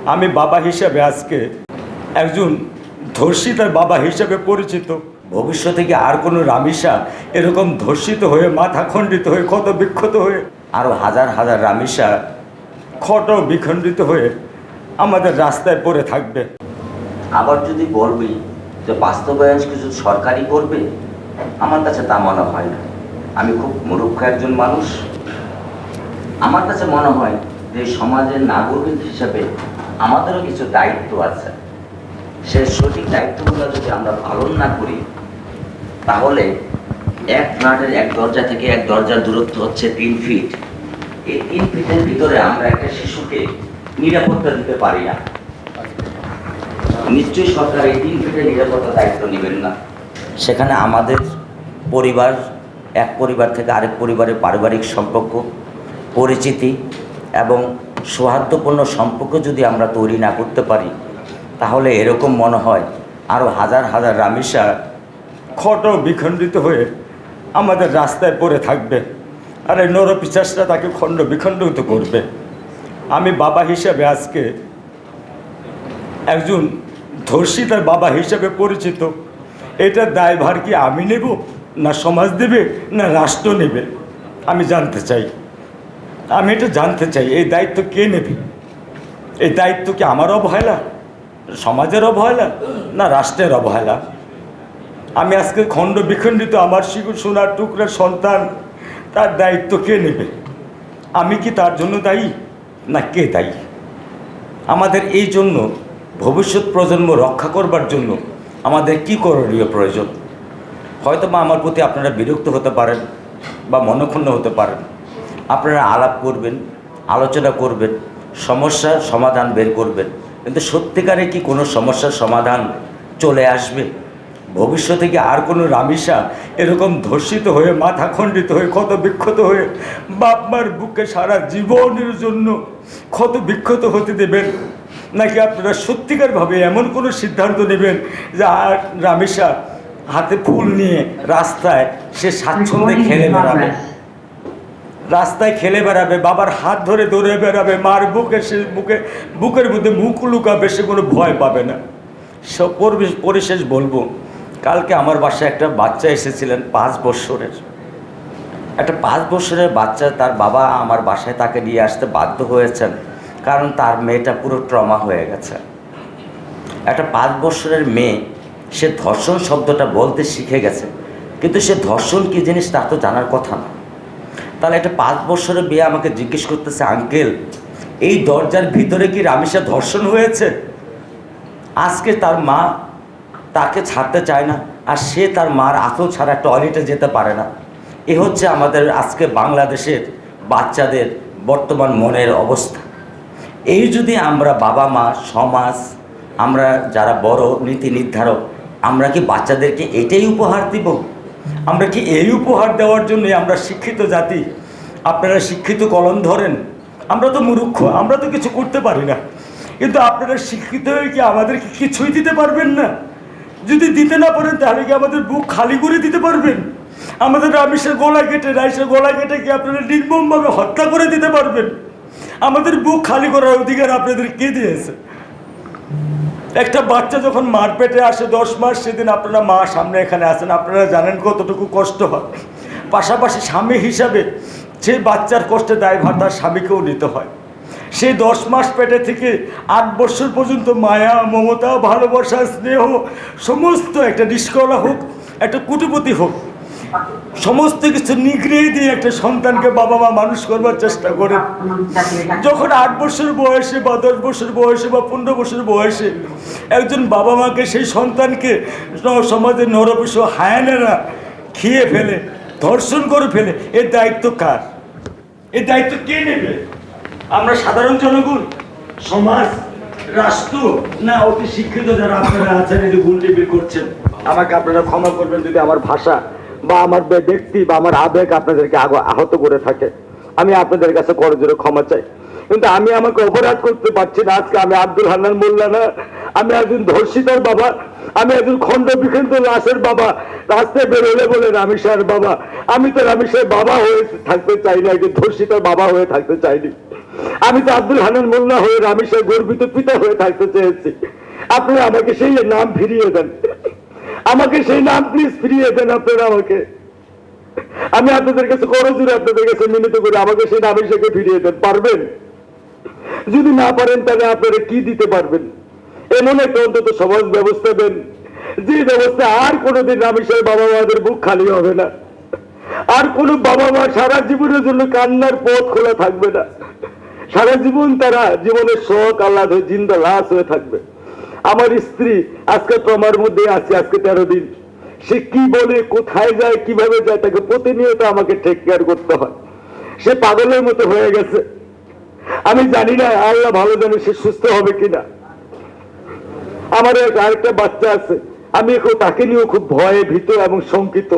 আমি বাবা হিসেবে আজকে একজন ধর্ষিতার বাবা হিসেবে পরিচিত। ভবিষ্যতে কি আর কোনো রামিসা এরকম ধর্ষিত হয়ে মাথা খণ্ডিত হয়ে ক্ষত বিক্ষত হয়ে আরও হাজার হাজার রামিসা ক্ষত বিখণ্ডিত হয়ে আমাদের রাস্তায় পড়ে থাকবে? আবার যদি বলবি যে বাস্তবায়ন কিছু সরকারি করবে, আমার কাছে তা মনে হয় না। আমি খুব মূর্খ একজন মানুষ। আমার কাছে মনে হয় যে সমাজের নাগরিক হিসেবে আমাদেরও কিছু দায়িত্ব আছে। সে সঠিক দায়িত্বগুলো যদি আমরা পালন না করি, তাহলে এক ফ্ল্যাটের এক দরজা থেকে এক দরজার দূরত্ব হচ্ছে 3 ফিট। এই 3 ফিটের ভিতরে আমরা একটা শিশুকে নিরাপত্তা দিতে পারি না। নিশ্চয়ই সরকার এই 3 ফিটের নিরাপত্তা দায়িত্ব নেবেন না। সেখানে আমাদের পরিবার, এক পরিবার থেকে আরেক পরিবারের পারিবারিক সম্পর্ক, পরিচিতি এবং সৌহার্দ্যপূর্ণ সম্পর্ক যদি আমরা তৈরি না করতে পারি, তাহলে এরকম মনে হয় আরও হাজার হাজার রামিসা ক্ষত বিখণ্ডিত হয়ে আমাদের রাস্তায় পড়ে থাকবে, আর এই নরপিশাচরা তাকে খণ্ড বিখণ্ডিত করবে। আমি বাবা হিসেবে আজকে একজন ধর্ষিতার বাবা হিসেবে পরিচিত। এটার দায়ভার কি আমি নেব, না সমাজ দেবে, না রাষ্ট্র নেবে? আমি জানতে চাই, আমি এটা জানতে চাই, এই দায়িত্ব কে নেবে? এই দায়িত্ব কি আমার অবহেলা, সমাজের অবহেলা, না রাষ্ট্রের অবহেলা? আমি আজকে খণ্ড বিখণ্ডিত আমার সোনার টুকরার সন্তান, তার দায়িত্ব কে নেবে? আমি কি তার জন্য দায়ী, না কে দায়ী? আমাদের এই জন্য ভবিষ্যৎ প্রজন্ম রক্ষা করবার জন্য আমাদের কি করণীয় প্রয়োজন? হয়তো বা আমার প্রতি আপনারা বিরক্ত হতে পারেন বা মনক্ষুণ্ণ হতে পারেন। আপনারা আলাপ করবেন, আলোচনা করবেন, সমস্যার সমাধান বের করবেন, কিন্তু সত্যিকারে কি কোনো সমস্যার সমাধান চলে আসবে? ভবিষ্যতে কি আর কোনো রামিসা এরকম ধর্ষিত হয়ে মাথা খণ্ডিত হয়ে ক্ষত বিক্ষত হয়ে বাপ মার বুকে সারা জীবনের জন্য ক্ষত বিক্ষত হতে দেবেন? নাকি আপনারা সত্যিকারভাবে এমন কোনো সিদ্ধান্ত নেবেন যে আর রামিসা হাতে ফুল নিয়ে রাস্তায় সে স্বাচ্ছন্দ্যে খেলে বেড়াবে, রাস্তায় খেলে বেড়াবে, বাবার হাত ধরে দৌড়ে বেড়াবে, মার বুকের মধ্যে মুখ লুকাবে, সে কোনো ভয় পাবে না? সব পরিশেষ বলবো, কালকে আমার বাসায় একটা বাচ্চা এসেছিলেন 5 বছরের, একটা 5 বছরের বাচ্চা। তার বাবা আমার বাসায় তাকে নিয়ে আসতে বাধ্য হয়েছেন, কারণ তার মেয়েটা পুরো ট্রমা হয়ে গেছে। একটা 5 বছরের মেয়ে, সে ধর্ষণ শব্দটা বলতে শিখে গেছে, কিন্তু সে ধর্ষণ কী জিনিস তা তো জানার কথা না। তাহলে একটা 5 বছরের মেয়ে আমাকে জিজ্ঞেস করতেছে, আঙ্কেল এই দরজার ভিতরে কি রামিসা ধর্ষণ হয়েছে? আজকে তার মা তাকে ছাড়তে চায় না, আর সে তার মার আঁচল ছাড়া টয়লেটে যেতে পারে না। এ হচ্ছে আমাদের আজকে বাংলাদেশের বাচ্চাদের বর্তমান মনের অবস্থা। এই যদি আমরা বাবা মা, সমাজ, আমরা যারা বড় নীতি নির্ধারক, আমরা কি বাচ্চাদেরকে এটাই উপহার দিব? আমরা কি এই উপহার দেওয়ার জন্যই আমরা শিক্ষিত জাতি? আপনারা শিক্ষিত কলম ধরেন, আমরা তো মূর্খ, আমরা তো কিছু করতে পারি না, কিন্তু আপনারা শিক্ষিত হয়ে কি আমাদেরকে কিছুই দিতে পারবেন না? যদি দিতে না পারেন তাহলে কি আমাদের বুক খালি করে দিতে পারবেন? আমাদের রামিসের গলা কেটে, রাইসের গলা কেটে কি আপনারা নির্মমভাবে হত্যা করে দিতে পারবেন? আমাদের বুক খালি করার অধিকার আপনাদের কে দিয়েছে? একটা বাচ্চা যখন মার পেটে আসে 10 মাস, সেদিন আপনারা মা সামনে এখানে আসেন, আপনারা জানেন কতটুকু কষ্ট হয়। পাশাপাশি স্বামী হিসাবে সেই বাচ্চার কষ্টে দায়ভার তার স্বামীকেও নিতে হয়। সেই 10 মাস পেটে থেকে 8 বছর পর্যন্ত মায়া, মমতা, ভালোবাসা, স্নেহ সমস্ত, একটা নিষ্কলা হোক, একটা কুটিপতি হোক, সমস্ত কিছু নিগড়িয়ে দিয়ে একটা সন্তানকে বাবা মা মানুষ করবার চেষ্টা করে। যখন 8 বছর বয়সে বা 10 বছর বয়সে বা 15 বছর বয়সে একজন বাবা মাকে, সেই সন্তানকে সমাজের নরপশ হায়ানেরা খেয়ে ফেলে, ধর্ষণ করে ফেলে, এর দায়িত্ব কার? এই দায়িত্ব কে নেবে? আমরা সাধারণ জনগণ, সমাজ, রাষ্ট্র, না অতি শিক্ষিত যারা আপনারা আছেন এই যে গুলটিবিল করছেন? আমাকে আপনারা ক্ষমা করবেন যদি আমার ভাষা বা আমার ব্যক্তি বা আমার আবেগ আপনাদেরকে আহত করে থাকে। আমি আপনাদের কাছে করজোরে ক্ষমা চাই, কিন্তু আমি আমাকে অপরাধ করতে পারছি না। আজকে আমি আব্দুল হান্নান মোল্লা না, আমি একজন ধর্ষিতার বাবা, আমি একজন খণ্ড বিখণ্ড লাশের বাবা। রাস্তায় বেরোলে বলে রামিসার বাবা, আমি তো রামিসার বাবা হয়ে থাকতে চাই না, একজন ধর্ষিতার বাবা হয়ে থাকতে চাইনি। আমি তো আব্দুল হান্নান মোল্লা হয়ে রামেশার গর্বিত পিতা হয়ে থাকতে চেয়েছি। আপনারা আমাকে সেই নাম ফিরিয়ে দেন, আমাকে সেই নাম প্লিজ ফিরিয়ে দেন আপনারা আমাকে। আমি আপনাদের কাছে করজোড়ে আপনাদের কাছে মিনতি করি, আমাকে সেই রামেশাকে ফিরিয়ে দেন। পারবেন? যদি না পারেন তাহলে আপনারা কি দিতে পারবেন? এমন একটা অন্তত সমাজ ব্যবস্থা দেন, যে ব্যবস্থা আর কোনোদিন রামেশের বাবা মাদের বুক খালি হবে না, আর কোনো বাবা মা সারা জীবনের জন্য কান্নার পথ খোলা থাকবে না, সারা জীবন তারা জীবনের শখ আহ্লাদ হয়ে জিন্দা লাশ হয়ে থাকবে। আমার স্ত্রী আজকে ট্রমার মধ্যে আছে, আজকে 13 দিন। সে কি বলে, কোথায় যায়, কিভাবে যায়, তাকে প্রতিনিয়ত আমাকে টেক কেয়ার করতে হয়। সে পাগলের মতো হয়ে গেছে। আমি জানি না, আল্লাহ ভালো জানে সে সুস্থ হবে কিনা। আমার আরেকটা বাচ্চা আছে, আমি এখন তাকে নিয়েও খুব ভয়ে ভীত এবং শঙ্কিত।